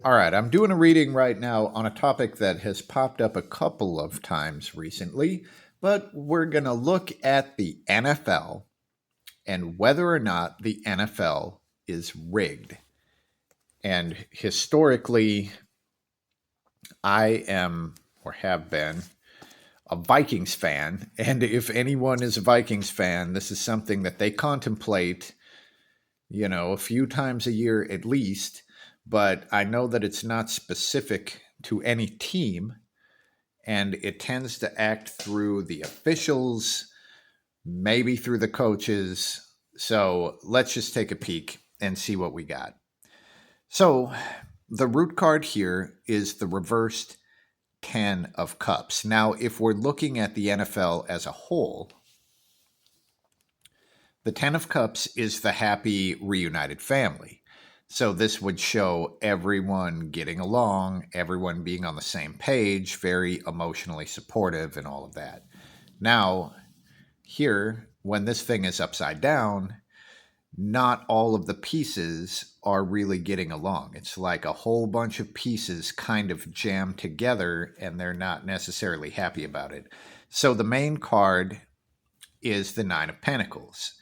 All right, I'm doing a reading right now on a topic that has popped up a couple of times recently, but we're going to look at the NFL and whether or not the NFL is rigged. And historically, I am or have been a Vikings fan. And if anyone is a Vikings fan, this is something that they contemplate, a few times a year at least. But I know that it's not specific to any team, and it tends to act through the officials, maybe through the coaches. So let's just take a peek and see what we got. So the root card here is the reversed 10 of cups. Now, if we're looking at the NFL as a whole, the 10 of cups is the happy reunited family. So this would show everyone getting along, everyone being on the same page, very emotionally supportive, and all of that. Now, here, when this thing is upside down, not all of the pieces are really getting along. It's like a whole bunch of pieces kind of jammed together and they're not necessarily happy about it. So the main card is the Nine of Pentacles.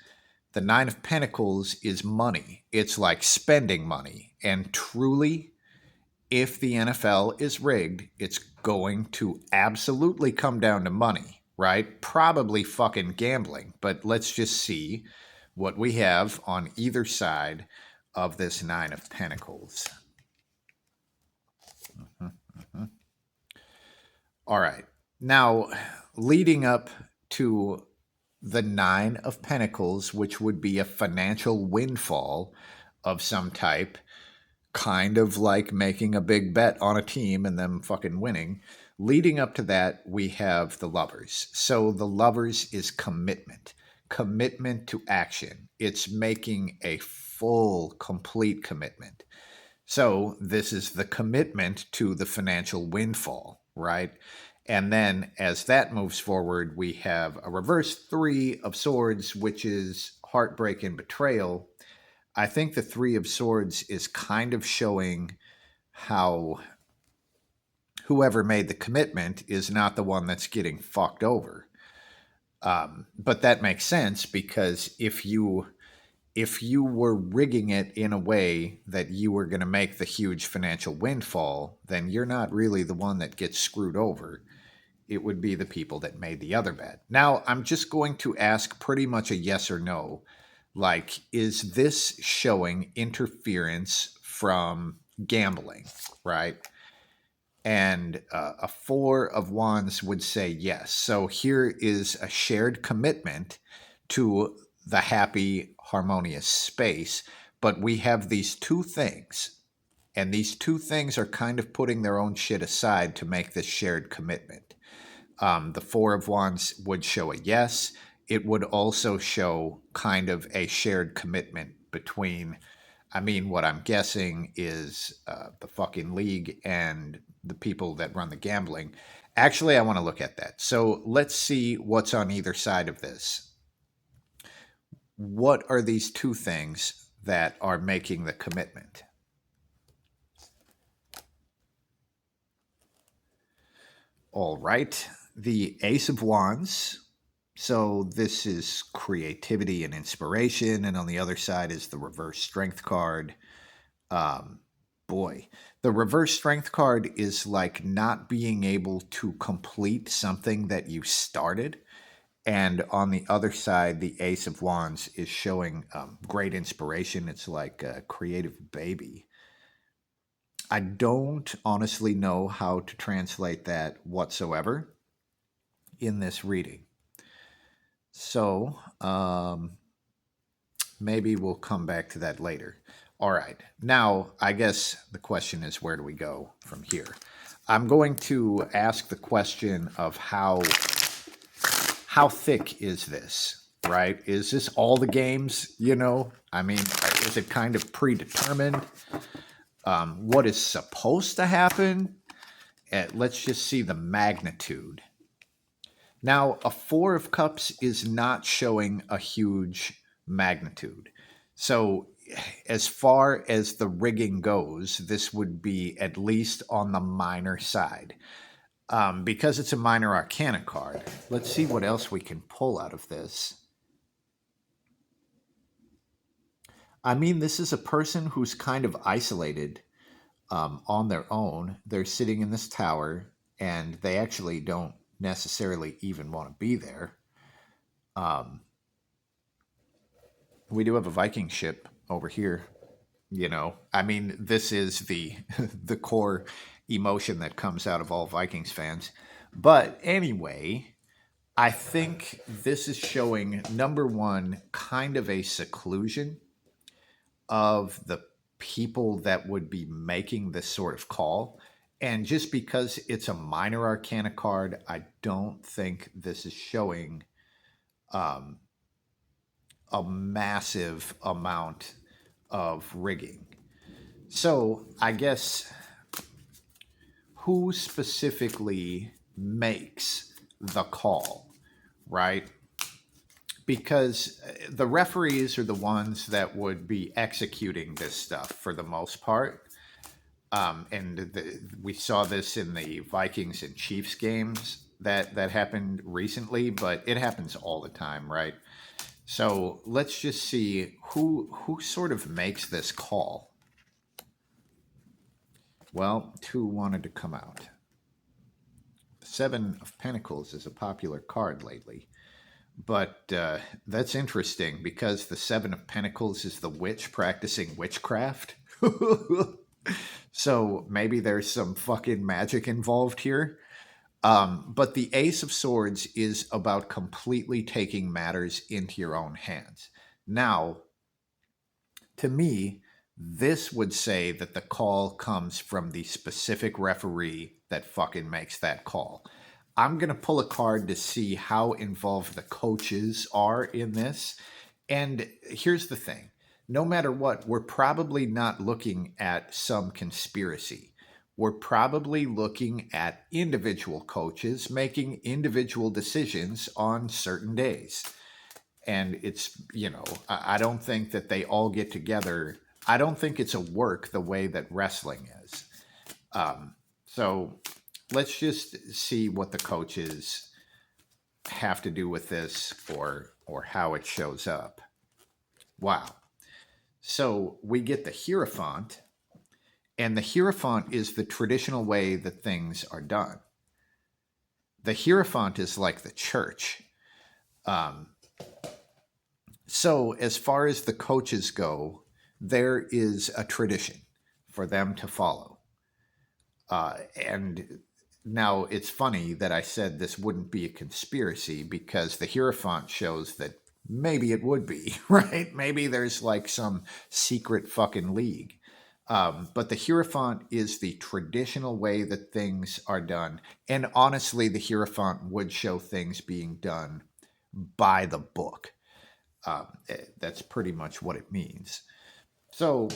The Nine of Pentacles is money. It's like spending money. And truly, if the NFL is rigged, it's going to absolutely come down to money, right? Probably fucking gambling. But let's just see what we have on either side of this Nine of Pentacles. All right. Now, leading up to the Nine of Pentacles, which would be a financial windfall of some type, kind of like making a big bet on a team and them fucking winning. Leading up to that, we have the Lovers. So the Lovers is commitment to action. It's making a full, complete commitment. So this is the commitment to the financial windfall, right? And then as that moves forward, we have a reverse Three of Swords, which is heartbreak and betrayal. I think the Three of Swords is kind of showing how whoever made the commitment is not the one that's getting fucked over. But that makes sense because if you were rigging it in a way that you were going to make the huge financial windfall, then you're not really the one that gets screwed over. It would be the people that made the other bet. Now, I'm just going to ask pretty much a yes or no. Like, is this showing interference from gambling, right? And a Four of Wands would say yes. So here is a shared commitment to the happy, harmonious space. But we have these two things, and these two things are kind of putting their own shit aside to make this shared commitment. The Four of Wands would show a yes. It would also show kind of a shared commitment between, I mean, what I'm guessing is the fucking league and the people that run the gambling. Actually, I want to look at that. So let's see what's on either side of this. What are these two things that are making the commitment? All right. The Ace of Wands. So this is creativity and inspiration. And on the other side is the reverse strength card. Um, Boy, the reverse strength card is like not being able to complete something that you started. And on the other side, the Ace of Wands is showing great inspiration. It's like a creative baby. I don't honestly know how to translate that whatsoever in this reading. So maybe we'll come back to that later. All right. Now, I guess the question is, where do we go from here? I'm going to ask the question of how thick is this, right? Is this all the games, I mean, is it kind of predetermined? What is supposed to happen? Let's just see the magnitude. Now, a Four of Cups is not showing a huge magnitude. So as far as the rigging goes, this would be at least on the minor side. Because it's a minor arcana card, let's see what else we can pull out of this. I mean, this is a person who's kind of isolated on their own. They're sitting in this tower and they actually don't necessarily even want to be there. Um, we do have a Viking ship over here. I mean, this is the the core emotion that comes out of all Vikings fans. But anyway, I think this is showing, number one, kind of a seclusion of the people that would be making this sort of call. And just because it's a minor arcana card, I don't think this is showing um, a massive amount of rigging. So I guess who specifically makes the call, right? Because the referees are the ones that would be executing this stuff for the most part. We saw this in the Vikings and Chiefs games that happened recently, but it happens all the time, right? So let's just see who sort of makes this call. Well, two wanted to come out. Seven of Pentacles is a popular card lately. But that's interesting because the Seven of Pentacles is the witch practicing witchcraft. So maybe there's some fucking magic involved here. But the Ace of Swords is about completely taking matters into your own hands. Now, to me, this would say that the call comes from the specific referee that fucking makes that call. I'm going to pull a card to see how involved the coaches are in this. And here's the thing. No matter what, we're probably not looking at some conspiracy. We're probably looking at individual coaches making individual decisions on certain days. And it's, I don't think that they all get together. I don't think it's a work the way that wrestling is. So let's just see what the coaches have to do with this or how it shows up. Wow. So we get the Hierophant, and the Hierophant is the traditional way that things are done. The Hierophant is like the church. So as far as the coaches go, there is a tradition for them to follow. And now it's funny that I said this wouldn't be a conspiracy because the Hierophant shows that maybe it would be, right? Maybe there's like some secret fucking league. But the Hierophant is the traditional way that things are done. And honestly, the Hierophant would show things being done by the book. That's pretty much what it means. So,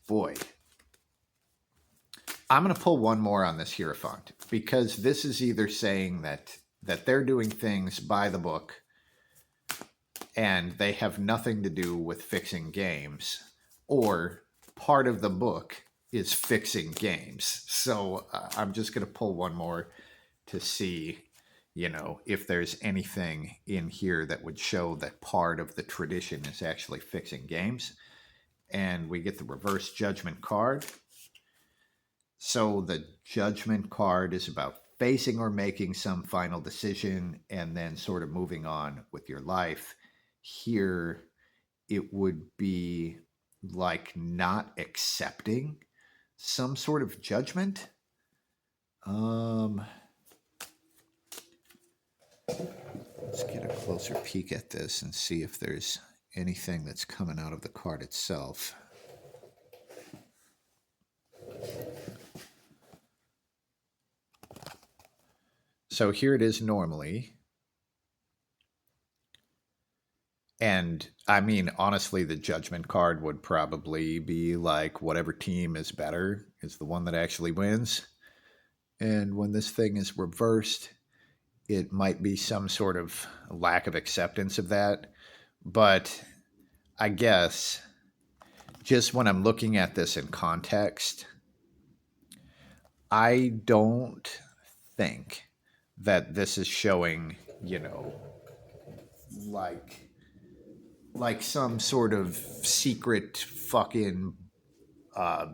boy, I'm going to pull one more on this Hierophant because this is either saying that they're doing things by the book and they have nothing to do with fixing games, or part of the book is fixing games. So I'm just going to pull one more to see, if there's anything in here that would show that part of the tradition is actually fixing games. And we get the reverse Judgment card. So the Judgment card is about facing or making some final decision and then sort of moving on with your life. Here, it would be like not accepting some sort of judgment. Let's get a closer peek at this and see if there's anything that's coming out of the card itself. So here it is normally. And I mean, honestly, the Judgment card would probably be like whatever team is better is the one that actually wins. And when this thing is reversed, it might be some sort of lack of acceptance of that. But I guess just when I'm looking at this in context, I don't think that this is showing, like some sort of secret fucking uh,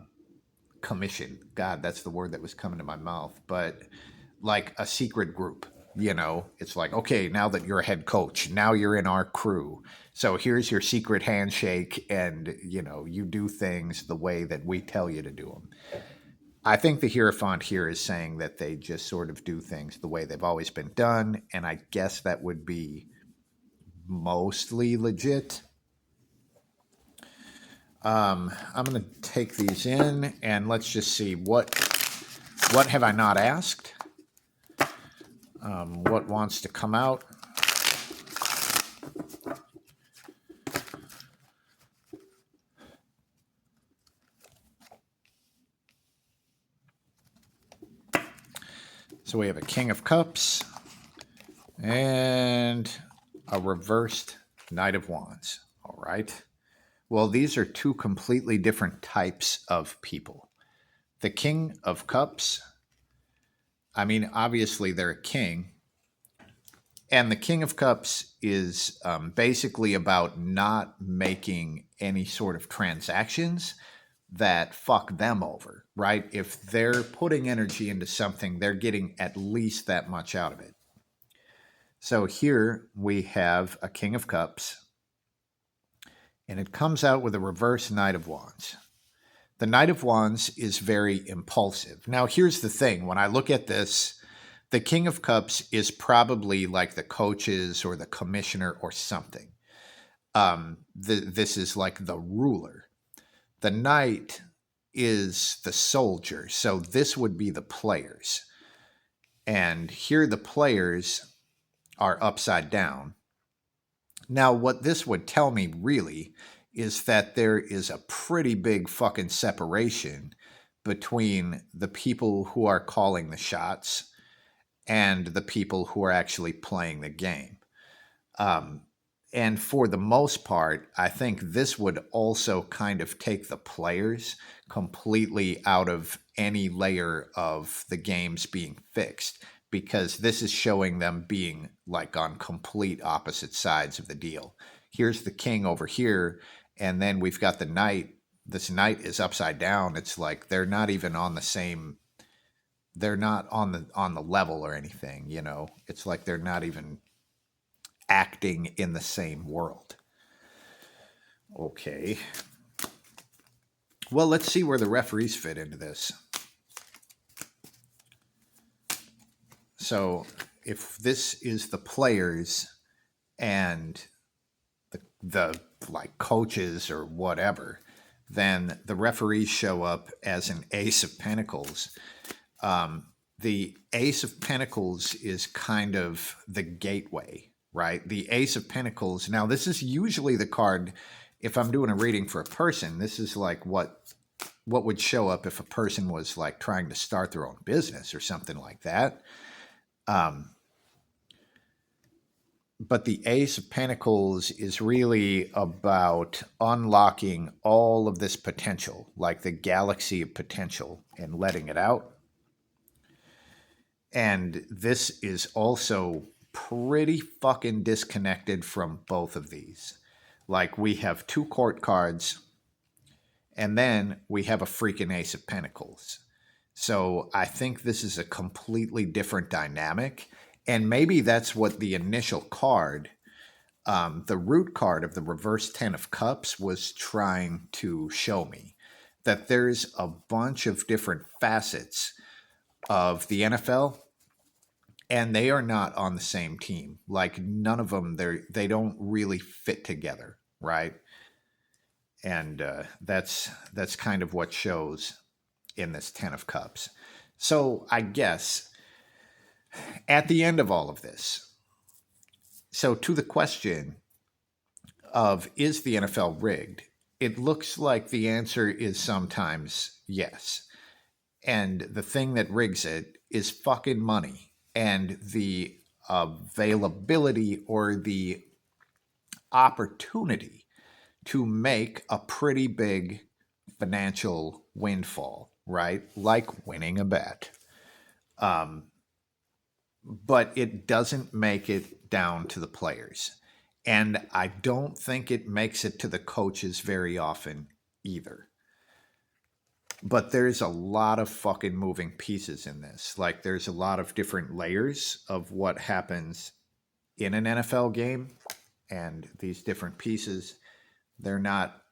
commission. God, that's the word that was coming to my mouth. But like a secret group, it's like, okay, now that you're a head coach, now you're in our crew. So here's your secret handshake, and you do things the way that we tell you to do them. I think the Hierophant here is saying that they just sort of do things the way they've always been done, and I guess that would be mostly legit. I'm going to take these in, and let's just see what have I not asked. What wants to come out? So we have a King of Cups and a reversed Knight of Wands. All right. Well, these are two completely different types of people. The King of Cups, I mean, obviously they're a king. And the King of Cups is basically about not making any sort of transactions that fuck them over, right? If they're putting energy into something, they're getting at least that much out of it. So here we have a King of Cups, and it comes out with a reverse Knight of Wands. The Knight of Wands is very impulsive. Now, here's the thing. When I look at this, the King of Cups is probably like the coaches or the commissioner or something. This is like the ruler. The Knight is the soldier. So this would be the players. And here the players are upside down. Now, what this would tell me really is that there is a pretty big fucking separation between the people who are calling the shots and the people who are actually playing the game. And for the most part, I think this would also kind of take the players completely out of any layer of the games being fixed, because this is showing them being like on complete opposite sides of the deal. Here's the king over here, and then we've got the knight. This knight is upside down. It's like they're not even on the same, they're not on the level or anything, It's like they're not even acting in the same world. Okay. Well, let's see where the referees fit into this. So, if this is the players and the like coaches or whatever, then the referees show up as an Ace of Pentacles. The Ace of Pentacles is kind of the gateway, right? The Ace of Pentacles. Now, this is usually the card. If I'm doing a reading for a person, this is like what would show up if a person was like trying to start their own business or something like that. But the Ace of Pentacles is really about unlocking all of this potential, like the galaxy of potential, and letting it out. And this is also pretty fucking disconnected from both of these. Like, we have two court cards, and then we have a freaking Ace of Pentacles. So I think this is a completely different dynamic. And maybe that's what the initial card, the root card of the reverse 10 of Cups, was trying to show me. That there's a bunch of different facets of the NFL, and they are not on the same team. Like, none of them, they don't really fit together, right? And that's kind of what shows in this 10 of Cups. So I guess at the end of all of this, so to the question of, is the NFL rigged? It looks like the answer is sometimes yes. And the thing that rigs it is fucking money and the availability or the opportunity to make a pretty big financial windfall, right? Like winning a bet. Um, but it doesn't make it down to the players. And I don't think it makes it to the coaches very often either. But there's a lot of fucking moving pieces in this. Like, there's a lot of different layers of what happens in an NFL game, and these different pieces, they're not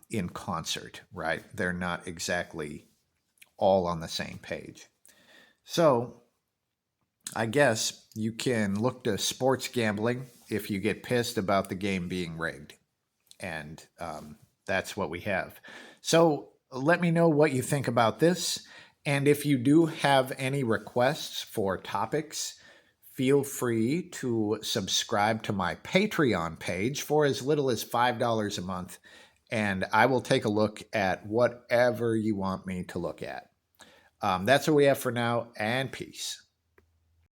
in concert, right? They're not exactly all on the same page. So I guess you can look to sports gambling if you get pissed about the game being rigged. And that's what we have. So let me know what you think about this. And if you do have any requests for topics, feel free to subscribe to my Patreon page for as little as $5 a month. And I will take a look at whatever you want me to look at. That's what we have for now, and peace.